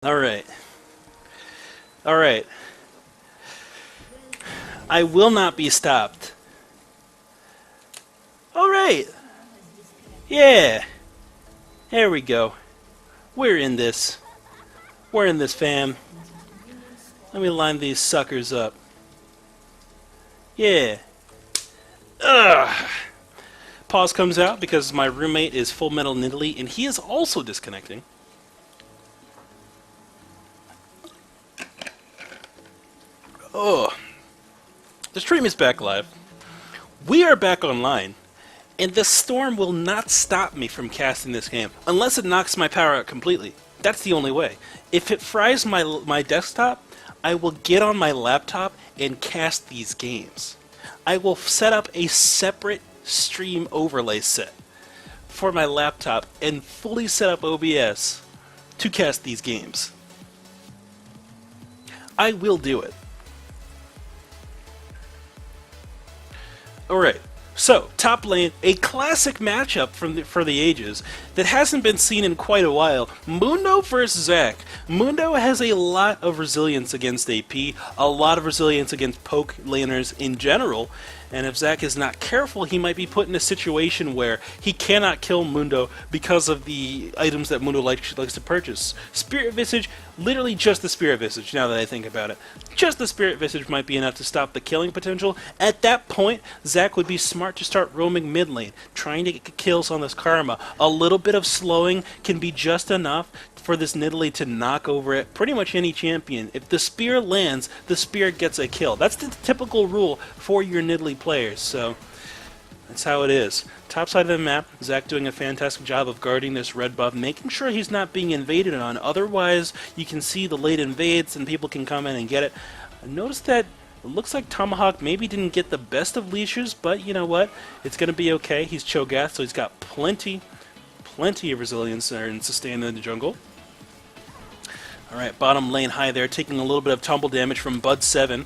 Alright. Alright. I will not be stopped. Alright. Yeah. There we go. We're in this. We're in this, fam. Let me line these suckers up. Yeah. Ugh. Pause comes out because my roommate is Full Metal Nidalee and he is also disconnecting. Oh. The stream is back live. We are back online. And the storm will not stop me from casting this game. Unless it knocks my power out completely. That's the only way. If it fries my desktop, I will get on my laptop and cast these games. I will set up a separate stream overlay set for my laptop and fully set up OBS to cast these games. I will do it. Alright, so, top lane, a classic matchup for the ages that hasn't been seen in quite a while. Mundo versus Zac. Mundo has a lot of resilience against AP, a lot of resilience against poke laners in general, and if Zac is not careful, he might be put in a situation where he cannot kill Mundo because of the items that Mundo likes to purchase. Spirit Visage, literally just the Spirit Visage, now that I think about it. Just the Spirit Visage might be enough to stop the killing potential. At that point, Zac would be smart to start roaming mid lane, trying to get kills on this Karma. A little bit of slowing can be just enough for this Nidalee to knock over it pretty much any champion. If the spear lands, the spear gets a kill. That's the typical rule for your Nidalee players, so that's how it is. Top side of the map, Zac doing a fantastic job of guarding this red buff, making sure he's not being invaded on. Otherwise, you can see the late invades and people can come in and get it. Notice that it looks like Tomahawk maybe didn't get the best of leashes, but you know what? It's going to be okay. He's Cho'Gath, so he's got plenty of resilience there and sustain in the jungle. Alright, bottom lane high there, taking a little bit of tumble damage from Bud 7.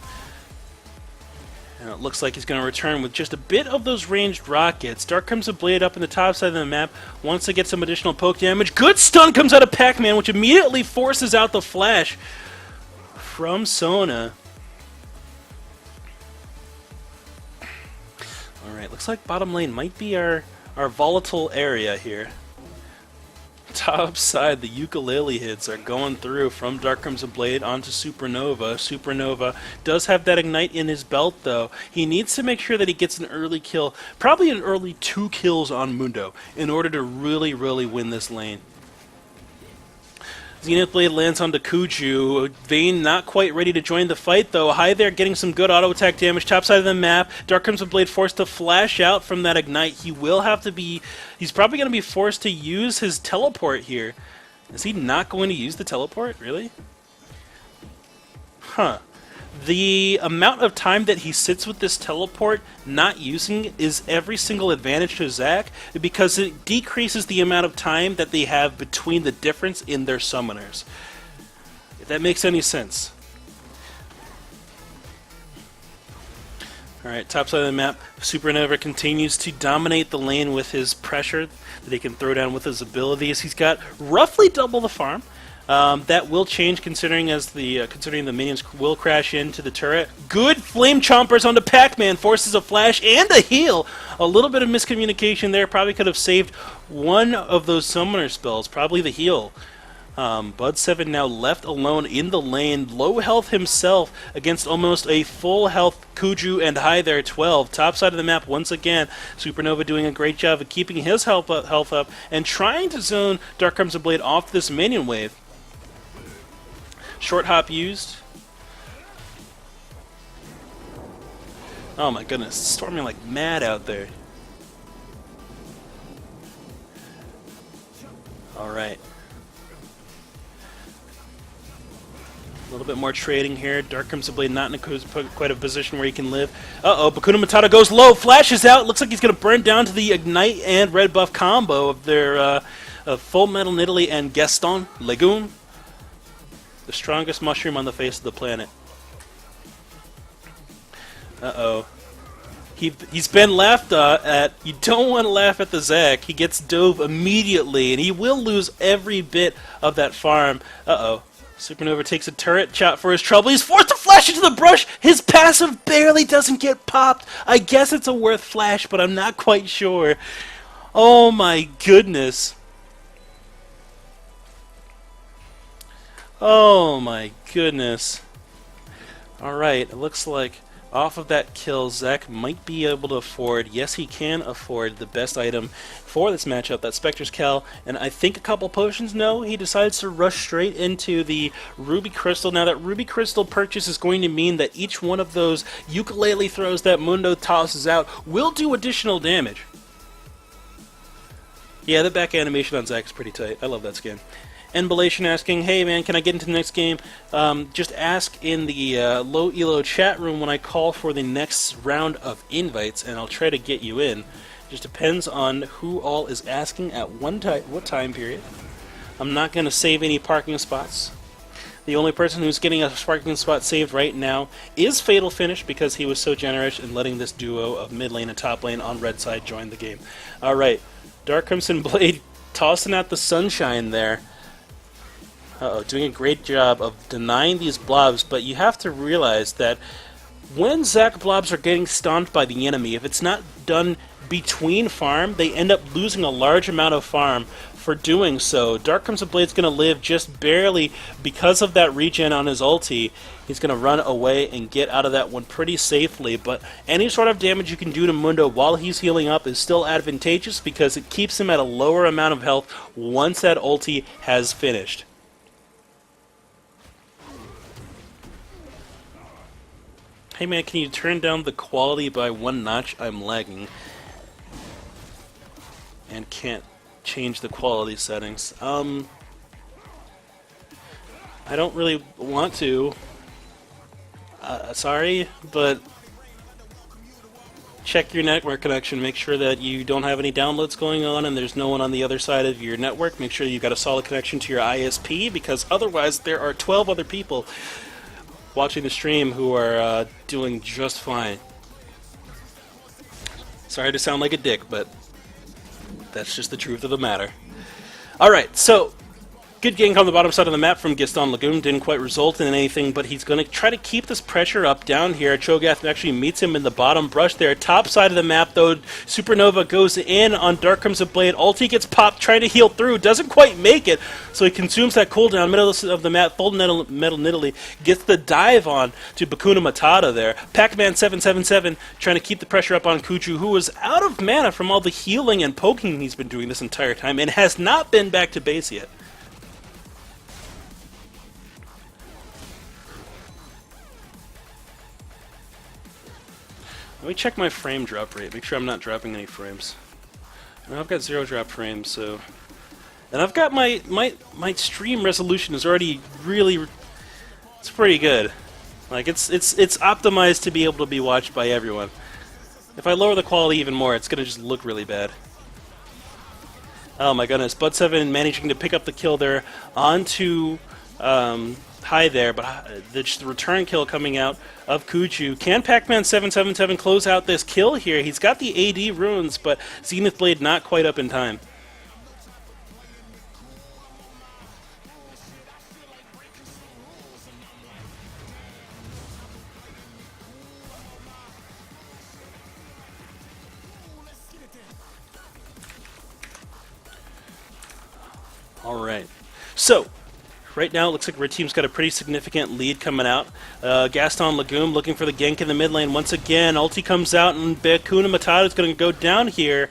And it looks like he's going to return with just a bit of those ranged rockets. Dark Crimson Blade up in the top side of the map wants to get some additional poke damage. Good stun comes out of Pac-Man, which immediately forces out the flash from Sona. Alright, looks like bottom lane might be our volatile area here. Top side, the ukulele hits are going through from Dark Crimson Blade onto Supernova. Supernova does have that ignite in his belt, though. He needs to make sure that he gets an early kill, probably an early 2 kills on Mundo, in order to really win this lane. Zenith Blade lands onto Kuju. Vayne not quite ready to join the fight, though. High there getting some good auto attack damage. Top side of the map. Dark Crimson Blade forced to flash out from that ignite. He will have to be... He's probably going to be forced to use his teleport here. Is he not going to use the teleport? Really? Huh. The amount of time that he sits with this teleport not using is every single advantage to Zac because it decreases the amount of time that they have between the difference in their summoners. If that makes any sense. Alright, top side of the map, Supernova continues to dominate the lane with his pressure that he can throw down with his abilities. He's got roughly double the farm. That will change considering the minions will crash into the turret. Good flame chompers onto Pac-Man, forces a flash and a heal. A little bit of miscommunication there, probably could have saved one of those summoner spells, probably the heal. Bud 7 now left alone in the lane, low health himself against almost a full health Kuju and high there 12. Top side of the map once again, Supernova doing a great job of keeping his health up and trying to zone Dark Crimson Blade off this minion wave. Short hop used. Oh my goodness, it's storming like mad out there. Alright. A little bit more trading here. Dark Crimson Blade not in quite a position where he can live. Uh-oh, Bakuna Matata goes low, flashes out. Looks like he's going to burn down to the Ignite and Red Buff combo of their Full Metal Nidalee and Gaston Legume. The strongest mushroom on the face of the planet. Uh-oh. He's been laughed at. You don't want to laugh at the Zac. He gets dove immediately, and he will lose every bit of that farm. Uh-oh. Supernova takes a turret shot for his trouble. He's forced to flash into the brush. His passive barely doesn't get popped. I guess it's a worth flash, but I'm not quite sure. Oh my goodness. Oh my goodness. Alright, it looks like off of that kill, Zach might be able to afford, yes he can afford the best item for this matchup, that Spectre's Cal, and I think a couple potions. No, he decides to rush straight into the Ruby Crystal. Now that Ruby Crystal purchase is going to mean that each one of those ukulele throws that Mundo tosses out will do additional damage. Yeah, the back animation on Zach is pretty tight. I love that skin. Embellation asking, hey man, can I get into the next game? Just ask in the LowElo chat room when I call for the next round of invites, and I'll try to get you in. Just depends on who all is asking at what time period. I'm not going to save any parking spots. The only person who's getting a parking spot saved right now is Fatal Finish, because he was so generous in letting this duo of mid lane and top lane on red side join the game. Alright, Dark Crimson Blade tossing out the sunshine there. Uh-oh, doing a great job of denying these blobs, but you have to realize that when Zac blobs are getting stomped by the enemy, if it's not done between farm, they end up losing a large amount of farm for doing so. Dark Crimson Blade's going to live just barely because of that regen on his ulti. He's going to run away and get out of that one pretty safely, but any sort of damage you can do to Mundo while he's healing up is still advantageous because it keeps him at a lower amount of health once that ulti has finished. Hey man, can you turn down the quality by one notch? I'm lagging. And can't change the quality settings. I don't really want to. Sorry, but check your network connection. Make sure that you don't have any downloads going on and there's no one on the other side of your network. Make sure you've got a solid connection to your ISP, because otherwise there are 12 other people watching the stream who are doing just fine. Sorry to sound like a dick, but that's just the truth of the matter. Alright, so good gank on the bottom side of the map from Gaston Lagoon. Didn't quite result in anything, but he's going to try to keep this pressure up down here. Cho'Gath actually meets him in the bottom brush there. Top side of the map, though, Supernova goes in on Dark Crimson Blade. Ulti gets popped, trying to heal through. Doesn't quite make it, so he consumes that cooldown. Middle of the map, Full Metal Nidalee gets the dive on to Bakuna Matata there. Pac-Man 777 trying to keep the pressure up on Kuchu, who was out of mana from all the healing and poking he's been doing this entire time and has not been back to base yet. Let me check my frame drop rate, make sure I'm not dropping any frames. No, I've got 0 drop frames, so... And I've got my stream resolution is already really... It's pretty good. Like, it's optimized to be able to be watched by everyone. If I lower the quality even more, it's gonna just look really bad. Oh my goodness, Bud7 managing to pick up the kill there onto... high there, but just the return kill coming out of Kuchu. Can Pac-Man 777 close out this kill here? He's got the AD runes, but Zenith Blade not quite up in time. Alright, so right now, it looks like Red Team's got a pretty significant lead coming out. Gaston Lagoon looking for the gank in the mid lane once again. Ulti comes out, and Bakuna Matata is going to go down here.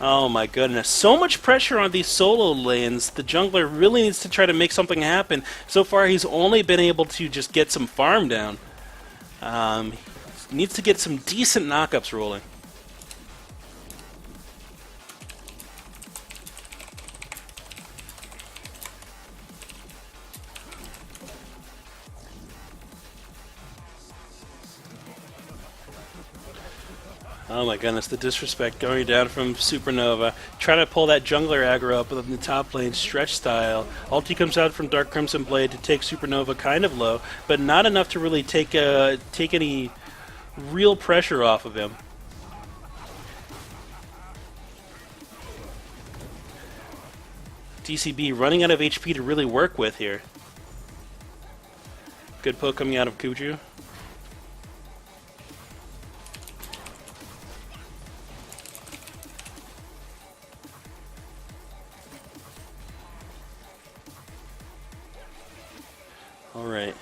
Oh my goodness. So much pressure on these solo lanes. The jungler really needs to try to make something happen. So far, he's only been able to just get some farm down. Needs to get some decent knockups rolling. Oh my goodness, the disrespect going down from Supernova. Trying to pull that jungler aggro up in the top lane, stretch style. Ulti comes out from Dark Crimson Blade to take Supernova kind of low, but not enough to really take any real pressure off of him. DCB running out of HP to really work with here. Good poke coming out of Kuju. Alright.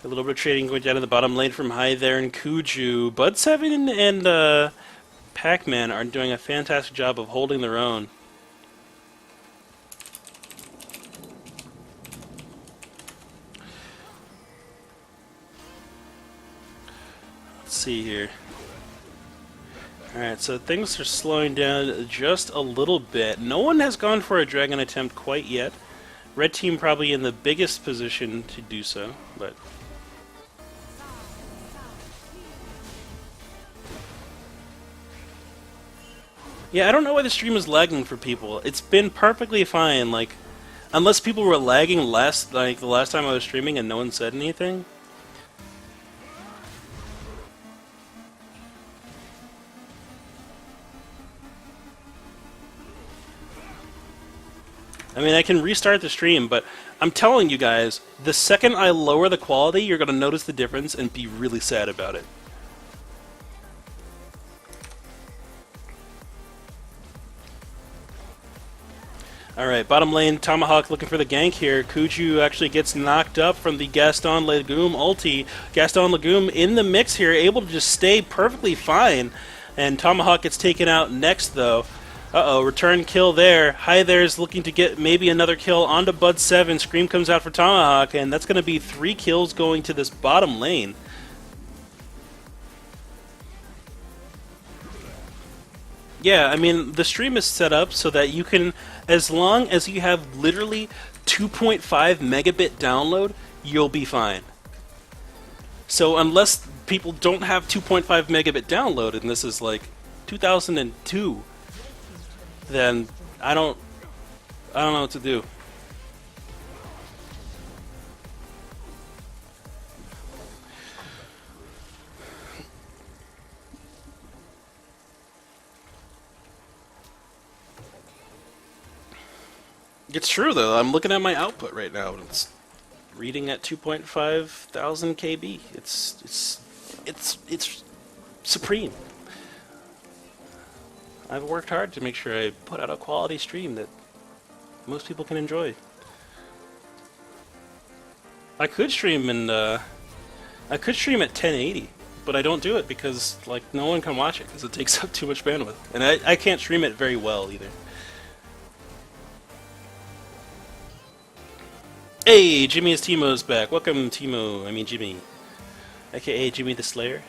A little bit of trading going down to the bottom lane from High there and Kuju. Bud7 and Pac-Man are doing a fantastic job of holding their own. Let's see here. Alright, so things are slowing down just a little bit. No one has gone for a dragon attempt quite yet. Red team probably in the biggest position to do so, but... Yeah, I don't know why the stream is lagging for people. It's been perfectly fine, like... Unless people were lagging less, like the last time I was streaming and no one said anything. I mean, I can restart the stream, but I'm telling you guys, the second I lower the quality, you're going to notice the difference and be really sad about it. Alright, bottom lane, Tomahawk looking for the gank here. Kuju actually gets knocked up from the Gaston Legume ulti. Gaston Legume in the mix here, able to just stay perfectly fine. And Tomahawk gets taken out next, though. Uh-oh, return kill there. High there's looking to get maybe another kill onto Bud7. Scream comes out for Tomahawk, and that's going to be 3 kills going to this bottom lane. Yeah, I mean, the stream is set up so that you can, as long as you have literally 2.5 megabit download, you'll be fine. So unless people don't have 2.5 megabit download, and this is like 2002, then I don't know what to do. It's true though. I'm looking at my output right now, and it's reading at 2.5 thousand KB. It's supreme. I've worked hard to make sure I put out a quality stream that most people can enjoy. I could stream at 1080, but I don't do it because like no one can watch it because it takes up too much bandwidth, and I can't stream it very well either. Hey, Jimmy is Timo's back. Welcome, Timo. I mean Jimmy, aka Jimmy the Slayer.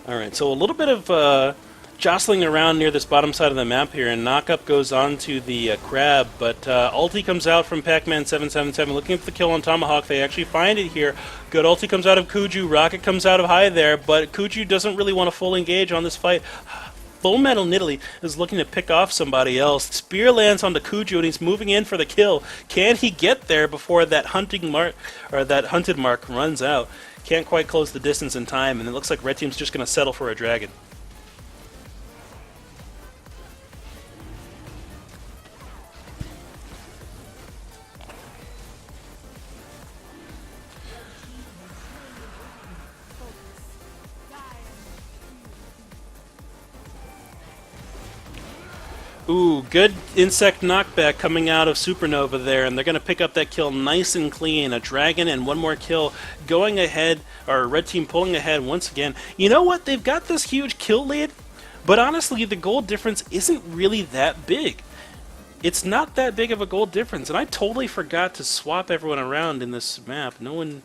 Alright, so a little bit of jostling around near this bottom side of the map here, and Knockup goes on to the Crab, but ulti comes out from Pac-Man 777 looking for the kill on Tomahawk. They actually find it here. Good ulti comes out of Kuju, Rocket comes out of High there, but Kuju doesn't really want to full engage on this fight. Full Metal Nidalee is looking to pick off somebody else. Spear lands onto Kuju and he's moving in for the kill. Can he get there before that hunted mark runs out? Can't quite close the distance in time, and it looks like Red Team's just going to settle for a dragon. Ooh, good insect knockback coming out of Supernova there, and they're going to pick up that kill nice and clean. A dragon and one more kill going ahead, or Red Team pulling ahead once again. You know what? They've got this huge kill lead, but honestly, the gold difference isn't really that big. It's not that big of a gold difference, and I totally forgot to swap everyone around in this map. No one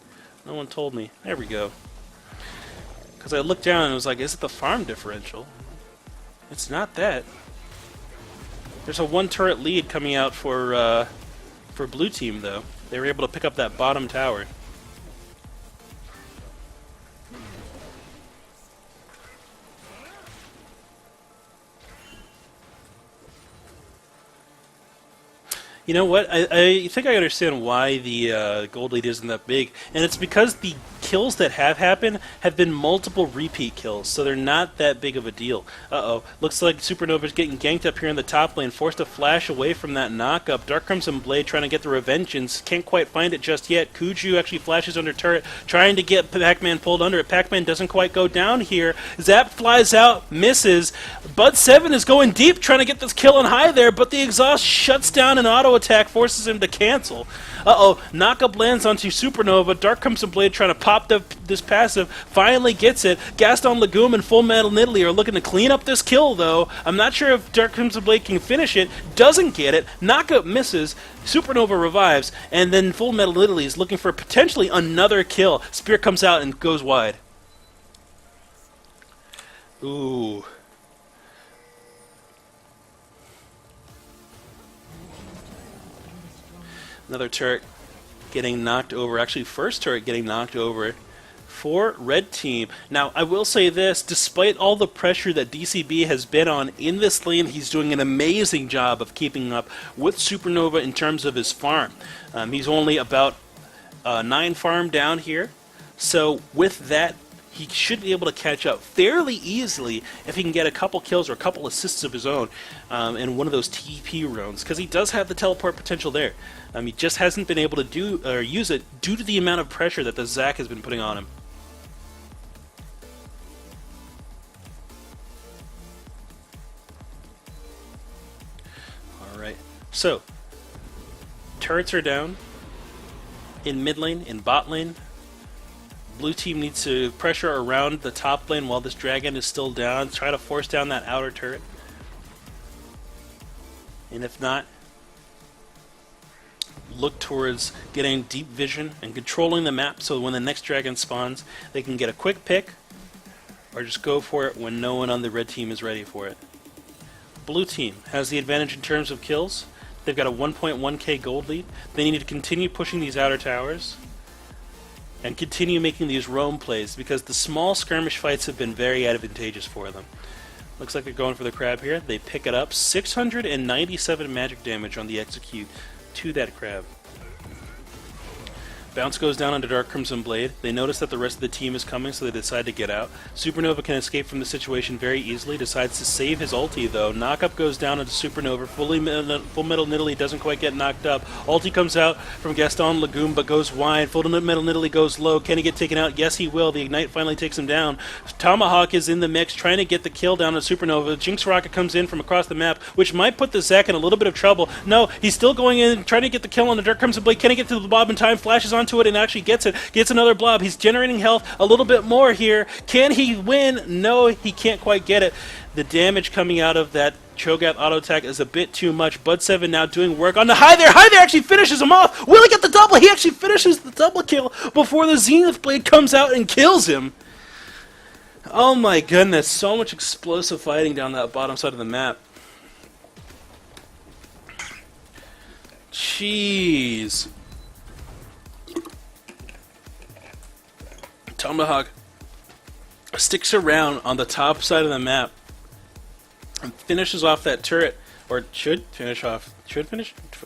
told me. There we go. Because I looked down and I was like, is it the farm differential? It's not that. There's a 1 turret lead coming out for Blue Team, though. They were able to pick up that bottom tower. You know what? I think I understand why the gold lead isn't that big, and it's because the kills that have happened have been multiple repeat kills, so they're not that big of a deal. Uh-oh. Looks like Supernova's getting ganked up here in the top lane, forced to flash away from that knock-up. Dark Crimson Blade trying to get the revengeance. Can't quite find it just yet. Kuju actually flashes under turret, trying to get Pac-Man pulled under it. Pac-Man doesn't quite go down here. Zap flies out, misses. Bud7 is going deep, trying to get this kill on high there, but the exhaust shuts down an auto-attack, forces him to cancel. Uh-oh, knock-up lands onto Supernova. Dark Crimson Blade trying to pop this passive, finally gets it. Gaston Legume and Full Metal Nidalee are looking to clean up this kill, though. I'm not sure if Dark Crimson Blade can finish it. Doesn't get it. Knock-up misses. Supernova revives, and then Full Metal Nidalee is looking for potentially another kill. Spear comes out and goes wide. Ooh. Another turret getting knocked over. Actually, first turret getting knocked over for Red Team. Now, I will say this. Despite all the pressure that DCB has been on in this lane, he's doing an amazing job of keeping up with Supernova in terms of his farm. He's only about 9 farm down here. So with that, he should be able to catch up fairly easily if he can get a couple kills or a couple assists of his own in one of those TP rounds, because he does have the teleport potential there. He just hasn't been able to do or use it due to the amount of pressure that the Zac has been putting on him. Alright, so turrets are down in mid lane, in bot lane. Blue team needs to pressure around the top lane while this dragon is still down. Try to force down that outer turret. And if not, look towards getting deep vision and controlling the map so when the next dragon spawns, they can get a quick pick or just go for it when no one on the red team is ready for it. Blue team has the advantage in terms of kills. They've got a 1.1k gold lead. They need to continue pushing these outer towers and continue making these roam plays, because the small skirmish fights have been very advantageous for them. Looks like they're going for the crab here. They pick it up. 697 magic damage on the execute to that crab. Bounce goes down onto Dark Crimson Blade. They notice that the rest of the team is coming, so they decide to get out. Supernova can escape from the situation very easily, decides to save his ulti, though. Knockup goes down onto Supernova. Full Metal Nidalee doesn't quite get knocked up. Ulti comes out from Gaston Legume, but goes wide. Full Metal Nidalee goes low. Can he get taken out? Yes, he will. The Ignite finally takes him down. Tomahawk is in the mix, trying to get the kill down on Supernova. Jinx Rocket comes in from across the map, which might put the Zac in a little bit of trouble. No, he's still going in, trying to get the kill on the Dark Crimson Blade. Can he get to the blob in time? Flashes onto it and actually gets it. Gets another blob. He's generating health a little bit more here. Can he win? No, he can't quite get it. The damage coming out of that Cho'Gath auto attack is a bit too much. Bud7 now doing work on the High there. High there actually finishes him off. Will he get the double? He actually finishes the double kill before the Zenith Blade comes out and kills him. Oh my goodness. So much explosive fighting down that bottom side of the map. Jeez. Tomahawk sticks around on the top side of the map and finishes off that turret, or should finish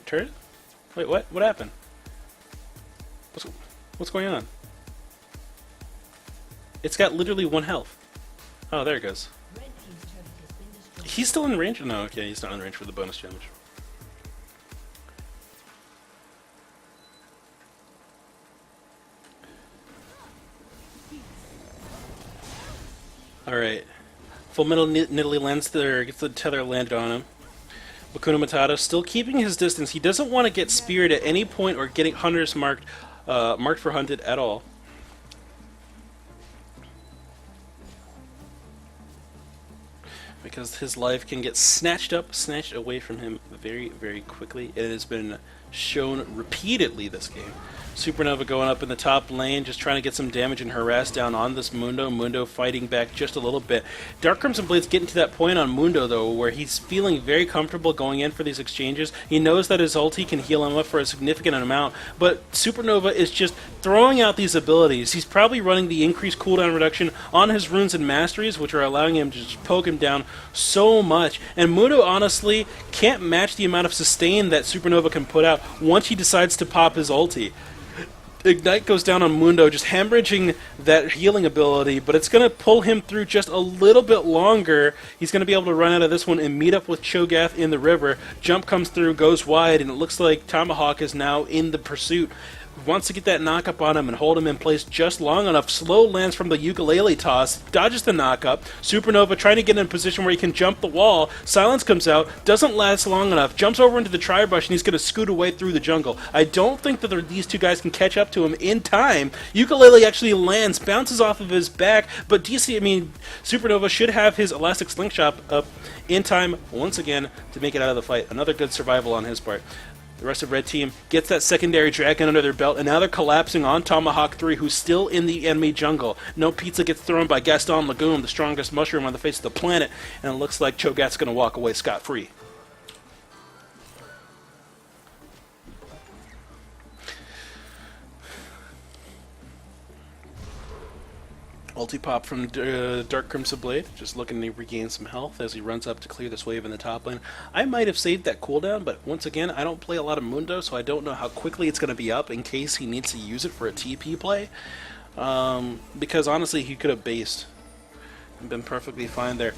turret? Wait, what? What happened? What's going on? It's got literally 1 health. Oh, there it goes. He's still in range? No, okay, he's not in range for the bonus damage. Alright. Full Metal Nidalee lands there, gets the tether landed on him. Bakuna Matata still keeping his distance. He doesn't want to get speared at any point or getting hunters marked for hunted at all. Because his life can get snatched away from him very, very quickly. It has been shown repeatedly this game. Supernova going up in the top lane, just trying to get some damage and harass down on this Mundo. Mundo fighting back just a little bit. Dark Crimson Blade's getting to that point on Mundo, though, where he's feeling very comfortable going in for these exchanges. He knows that his ulti can heal him up for a significant amount, but Supernova is just throwing out these abilities. He's probably running the increased cooldown reduction on his runes and masteries, which are allowing him to just poke him down so much. And Mundo, honestly, can't match the amount of sustain that Supernova can put out once he decides to pop his ulti. Ignite goes down on Mundo, just hemorrhaging that healing ability, but it's going to pull him through just a little bit longer. He's going to be able to run out of this one and meet up with Cho'Gath in the river. Jump comes through, goes wide, and it looks like Tomahawk is now in the pursuit. Wants to get that knock-up on him and hold him in place just long enough. Slow lands from the ukulele toss, dodges the knock-up. Supernova trying to get in a position where he can jump the wall. Silence comes out, doesn't last long enough, jumps over into the tri-brush, and he's going to scoot away through the jungle. I don't think that these two guys can catch up to him in time. Ukulele actually lands, bounces off of his back, but Supernova should have his elastic slingshot up in time once again to make it out of the fight. Another good survival on his part. The rest of Red Team gets that secondary dragon under their belt, and now they're collapsing on Tomahawk 3, who's still in the enemy jungle. No pizza gets thrown by Gaston Legume, the strongest mushroom on the face of the planet, and it looks like Cho'Gath's going to walk away scot-free. Ulti pop from Dark Crimson Blade, just looking to regain some health as he runs up to clear this wave in the top lane. I might have saved that cooldown, but once again, I don't play a lot of Mundo, so I don't know how quickly it's going to be up in case he needs to use it for a TP play. Because honestly, he could have based and been perfectly fine there.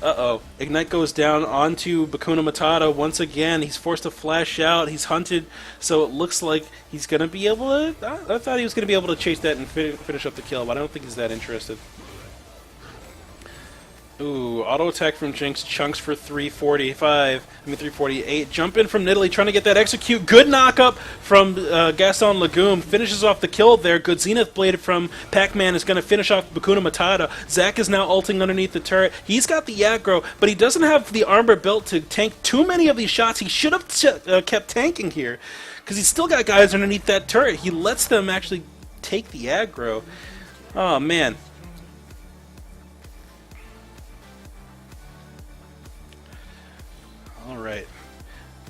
Uh-oh. Ignite goes down onto Bakuna Matata once again. He's forced to flash out. He's hunted, so it looks like he's going to be able to... I thought he was going to be able to chase that and finish up the kill, but I don't think he's that interested. Ooh, auto attack from Jinx, chunks for 348. Jump in from Nidalee, trying to get that execute. Good knock-up from Gaston Legume. Finishes off the kill there. Good Zenith Blade from Pac-Man is going to finish off Bakuna Matata. Zac is now ulting underneath the turret. He's got the aggro, but he doesn't have the armor built to tank too many of these shots. He should have kept tanking here, because he's still got guys underneath that turret. He lets them actually take the aggro. Oh, man. Alright.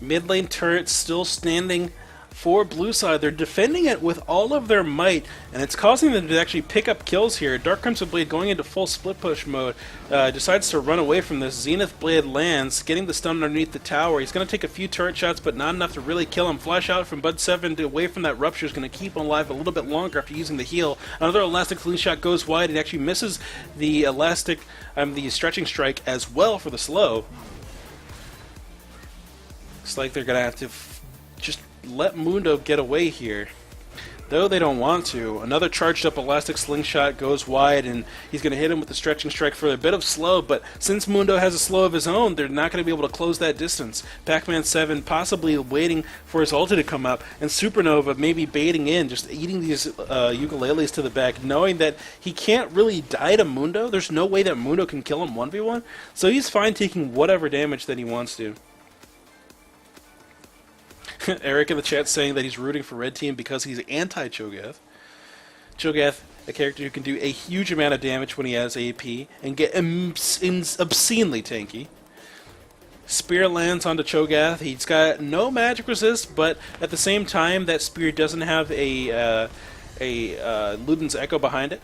Mid lane turret still standing for blue side. They're defending it with all of their might, and it's causing them to actually pick up kills here. Dark Crimson Blade going into full split push mode, decides to run away from this. Zenith Blade lands, getting the stun underneath the tower. He's going to take a few turret shots, but not enough to really kill him. Flash out from Bud 7 to away from that rupture is going to keep him alive a little bit longer after using the heal. Another elastic fleet shot goes wide. It actually misses the the stretching strike as well for the slow. Looks like they're going to have to just let Mundo get away here. Though they don't want to. Another charged up elastic slingshot goes wide, and he's going to hit him with the stretching strike for a bit of slow, but since Mundo has a slow of his own, they're not going to be able to close that distance. Pac-Man 7 possibly waiting for his ulti to come up, and Supernova maybe baiting in, just eating these ukuleles to the back, knowing that he can't really die to Mundo. There's no way that Mundo can kill him 1v1, so he's fine taking whatever damage that he wants to. Eric in the chat saying that he's rooting for Red Team because he's anti-Cho'Gath. Cho'Gath, a character who can do a huge amount of damage when he has AP and get obscenely tanky. Spear lands onto Cho'Gath. He's got no magic resist, but at the same time, that spear doesn't have a Luden's Echo behind it.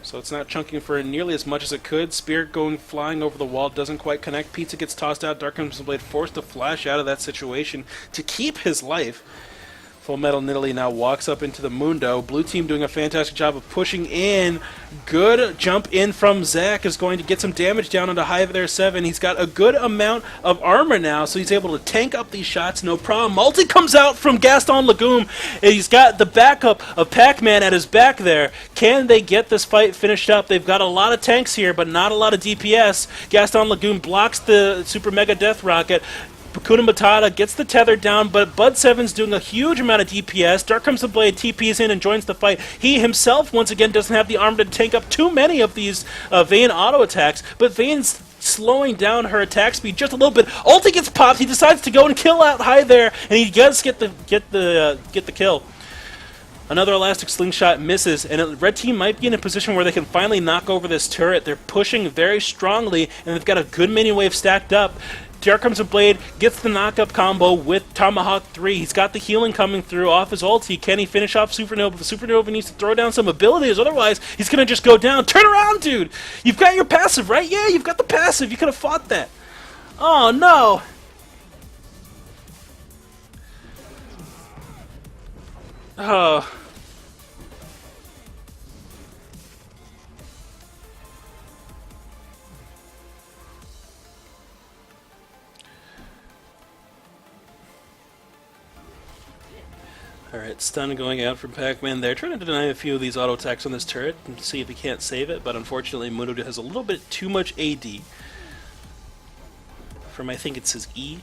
So it's not chunking for nearly as much as it could. Spear going flying over the wall doesn't quite connect. Pizza gets tossed out. Dark Crimson Blade forced to flash out of that situation to keep his life. Full Metal Nidalee now walks up into the Mundo. Blue team doing a fantastic job of pushing in. Good jump in from Zac is going to get some damage down onto Hive there 7. He's got a good amount of armor now, so he's able to tank up these shots, no problem. Multi comes out from Gaston Legume, and he's got the backup of Pac-Man at his back there. Can they get this fight finished up? They've got a lot of tanks here, but not a lot of DPS. Gaston Legume blocks the Super Mega Death Rocket. Bakuna Matata gets the tether down, but Bud 7's doing a huge amount of DPS. Dark Crimson Blade TPs in and joins the fight. He himself, once again, doesn't have the armor to tank up too many of these Vayne auto attacks, but Vayne's slowing down her attack speed just a little bit. Ulti gets popped. He decides to go and kill out high there, and he does get the kill. Another elastic slingshot misses, and Red Team might be in a position where they can finally knock over this turret. They're pushing very strongly, and they've got a good mini wave stacked up. Dark Crimson Blade gets the knock-up combo with Tomahawk 3. He's got the healing coming through off his ulti. Can he finish off Supernova? The Supernova needs to throw down some abilities, otherwise he's going to just go down. Turn around, dude! You've got your passive, right? Yeah, you've got the passive. You could have fought that. Oh, no! Oh. Alright, stun going out from Pac-Man there, trying to deny a few of these auto attacks on this turret and see if he can't save it, but unfortunately Mundo has a little bit too much AD. From, I think it's his E.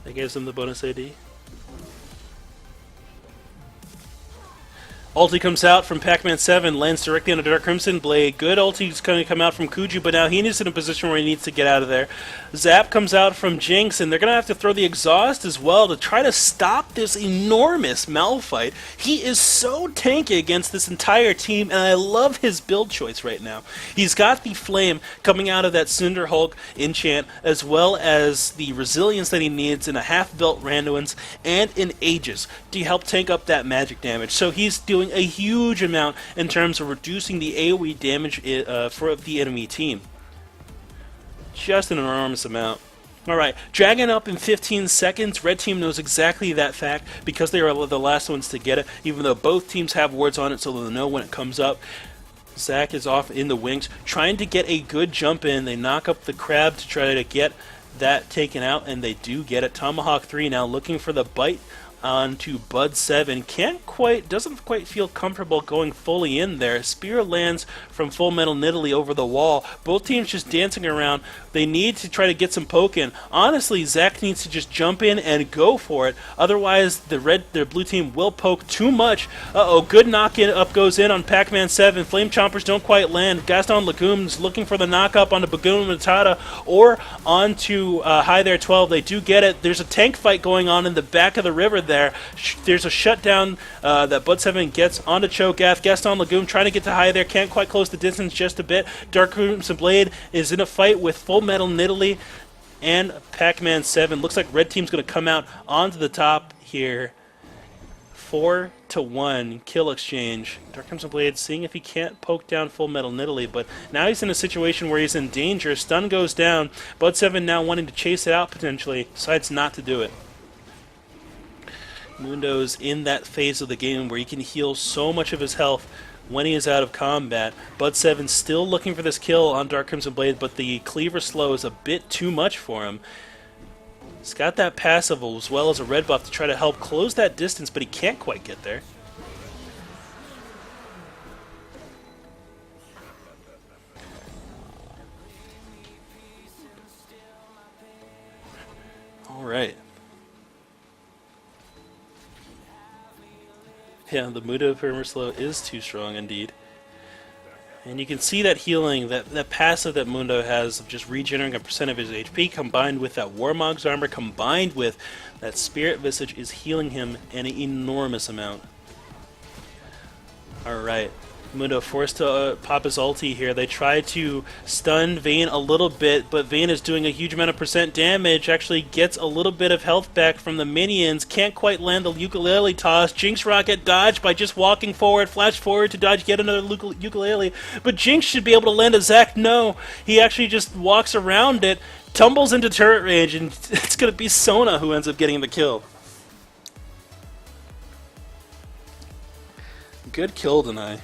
That gives him the bonus AD. Ulti comes out from Pac-Man 7, lands directly on a Dark Crimson Blade. Good ulti's going to come out from Kuju, but now he is in a position where he needs to get out of there. Zap comes out from Jinx, and they're going to have to throw the exhaust as well to try to stop this enormous Malphite. He is so tanky against this entire team, and I love his build choice right now. He's got the Flame coming out of that Cinder Hulk enchant, as well as the resilience that he needs in a half-built Randuin's and in Aegis to help tank up that magic damage. So he's doing a huge amount in terms of reducing the AoE damage for the enemy team. Just an enormous amount. Alright, dragging up in 15 seconds. Red team knows exactly that fact because they are the last ones to get it, even though both teams have wards on it so they'll know when it comes up. Zac is off in the wings, trying to get a good jump in. They knock up the crab to try to get that taken out, and they do get it. Tomahawk 3 now looking for the bite onto Bud 7. Doesn't quite feel comfortable going fully in there. Spear lands from Full Metal Nidalee over the wall. Both teams just dancing around. They need to try to get some poke in. Honestly, Zac needs to just jump in and go for it. Otherwise, the blue team will poke too much. Uh-oh, good knock-in up goes in on Pac-Man 7. Flame Chompers don't quite land. Gaston Legume's looking for the knock-up onto Bakuna Matata or onto Hi There 12. They do get it. There's a tank fight going on in the back of the river there. There's a shutdown that Bud 7 gets onto Cho'Gath. Gaston Legume trying to get to Hi There. Can't quite close the distance just a bit. Dark Crimson Blade is in a fight with Full Metal Nidalee and Pac-Man 7. Looks like Red Team's going to come out onto the top here. 4-1 kill exchange. Dark Crimson Blade seeing if he can't poke down Full Metal Nidalee, but now he's in a situation where he's in danger. Stun goes down. Bud 7 now wanting to chase it out potentially. Decides not to do it. Mundo's in that phase of the game where he can heal so much of his health when he is out of combat. Bud 7 still looking for this kill on Dark Crimson Blade, but the Cleaver Slow is a bit too much for him. He's got that passive as well as a red buff to try to help close that distance, but he can't quite get there. Alright. Yeah, the Mundo Permaslow is too strong indeed. And you can see that healing, that passive that Mundo has of just regenerating a percent of his HP, combined with that Warmog's armor, combined with that Spirit Visage, is healing him an enormous amount. Alright. Mundo forced to pop his ulti here. They try to stun Vayne a little bit, but Vayne is doing a huge amount of percent damage. Actually gets a little bit of health back from the minions. Can't quite land the ukulele toss. Jinx Rocket dodged by just walking forward. Flash forward to dodge yet another ukulele. But Jinx should be able to land a Zac. No, he actually just walks around it, tumbles into turret range, and it's going to be Sona who ends up getting the kill. Good kill deny.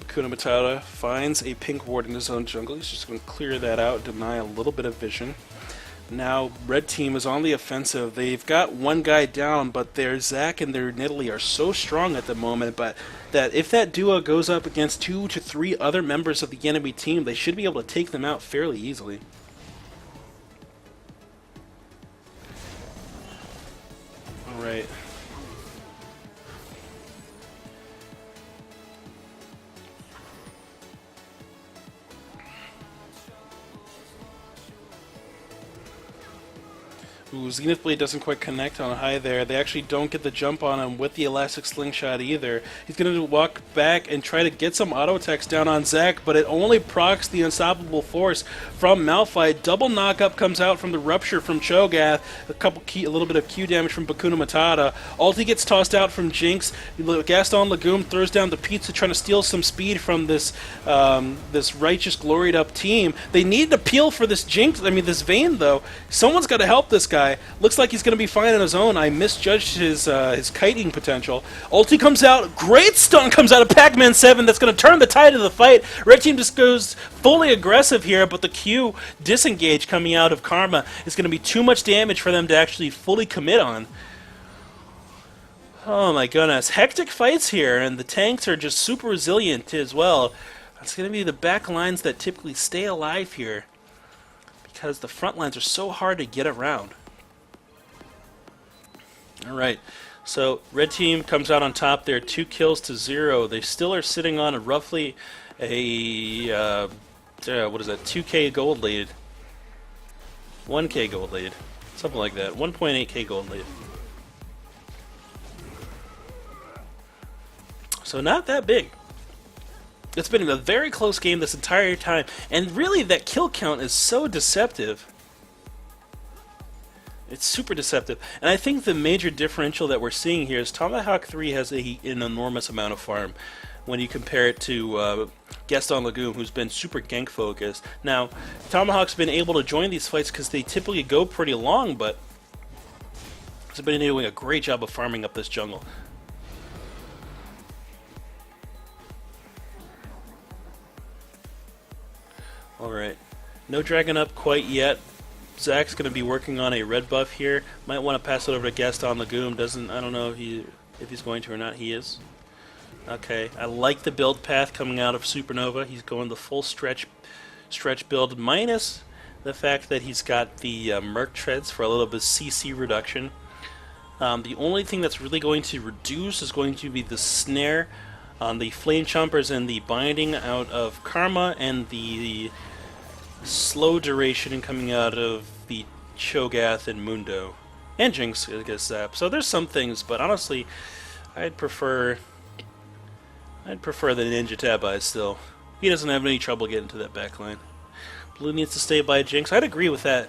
Bakuna Matata finds a pink ward in his own jungle. He's just going to clear that out, deny a little bit of vision. Now, Red Team is on the offensive. They've got one guy down, but their Zac and their Nidalee are so strong at the moment, but that if that duo goes up against 2 to 3 other members of the enemy team, they should be able to take them out fairly easily. Alright. Ooh, Zenith Blade doesn't quite connect on High there. They actually don't get the jump on him with the Elastic Slingshot either. He's going to walk back and try to get some auto attacks down on Zac, but it only procs the Unstoppable Force from Malphite. Double knockup comes out from the Rupture from Cho'Gath. A little bit of Q damage from Bakuna Matata. Ulti gets tossed out from Jinx. Gaston Legume throws down the pizza, trying to steal some speed from this this righteous, gloried up team. They need to peel for this Jinx. I mean, this Vayne though. Someone's got to help this guy. guy. Looks like he's going to be fine on his own. I misjudged his kiting potential. Ulti comes out. Great stun comes out of Pac-Man 7. That's going to turn the tide of the fight. Red team just goes fully aggressive here, but the Q disengage coming out of Karma is going to be too much damage for them to actually fully commit on. Oh my goodness. Hectic fights here, and the tanks are just super resilient as well. It's going to be the back lines that typically stay alive here, because the front lines are so hard to get around. Alright, so red team comes out on top there, 2 kills to 0. They still are sitting on roughly a, what is that, 2k gold lead. 1k gold lead. Something like that, 1.8k gold lead. So not that big. It's been a very close game this entire time, and really that kill count is so deceptive. It's super deceptive, and I think the major differential that we're seeing here is Tomahawk 3 has an enormous amount of farm when you compare it to Gaston Legume, who's been super gank focused. Now, Tomahawk's been able to join these fights because they typically go pretty long, but he's been doing a great job of farming up this jungle. Alright, no dragon up quite yet. Zach's going to be working on a red buff here. Might want to pass it over to Gaston Legume. I don't know if he's going to or not. He is. Okay, I like the build path coming out of Supernova. He's going the full stretch build, minus the fact that he's got the Merc Treads for a little bit of CC reduction. The only thing that's really going to reduce is going to be the snare on the Flame Chompers and the binding out of Karma, and the slow duration coming out of the Cho'Gath and Mundo. And Jinx, I guess, Zap. So there's some things, but honestly, I'd prefer the Ninja Tabai still. He doesn't have any trouble getting to that backline. Blue needs to stay by Jinx. I'd agree with that.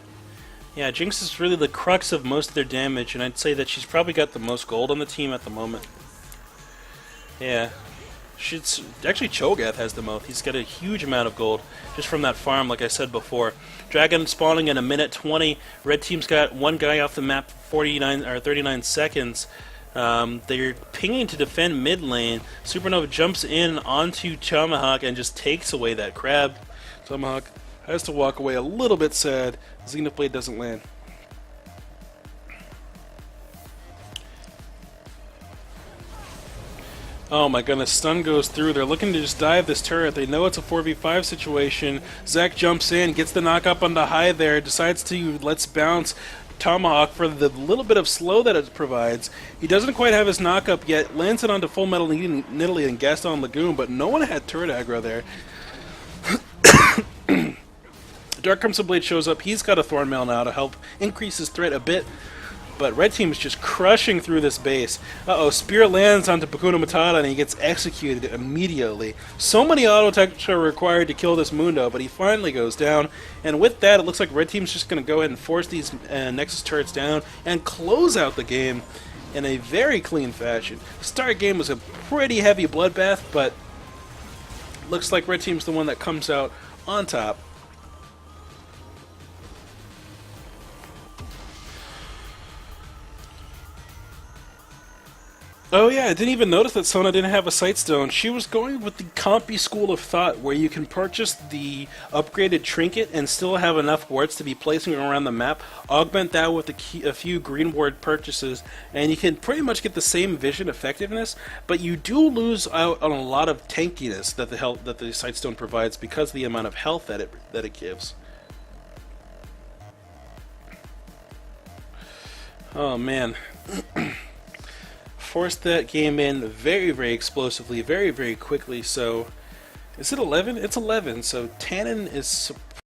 Yeah, Jinx is really the crux of most of their damage, and I'd say that she's probably got the most gold on the team at the moment. Yeah. Actually, Cho'Gath has the most. He's got a huge amount of gold just from that farm, like I said before. Dragon spawning in a minute 20. Red team's got one guy off the map for 39 seconds. They're pinging to defend mid lane. Supernova jumps in onto Tomahawk and just takes away that crab. Tomahawk has to walk away a little bit sad. Xenoblade doesn't land. Oh my goodness, stun goes through. They're looking to just dive this turret. They know it's a 4v5 situation. Zach jumps in, gets the knock up on the high there, decides to let's bounce Tomahawk for the little bit of slow that it provides. He doesn't quite have his knock up yet, lands it onto Full Metal Nidalee and Gaston Legume, but no one had turret aggro there. Dark Crimson Blade shows up. He's got a Thornmail now to help increase his threat a bit. But Red Team is just crushing through this base. Uh-oh, Spear lands onto Pakuna Matata and he gets executed immediately. So many auto-attacks are required to kill this Mundo, but he finally goes down. And with that, it looks like Red Team's just going to go ahead and force these Nexus turrets down and close out the game in a very clean fashion. The start game was a pretty heavy bloodbath, but looks like Red Team's the one that comes out on top. Oh yeah, I didn't even notice that Sona didn't have a Sightstone. She was going with the compy school of thought, where you can purchase the upgraded trinket and still have enough wards to be placing around the map, augment that with a few green ward purchases, and you can pretty much get the same vision effectiveness, but you do lose out on a lot of tankiness that the Sightstone provides because of the amount of health that it gives. Oh man. Forced that game in very, very explosively, very, very quickly. So, is it 11? It's 11. So, Tannen is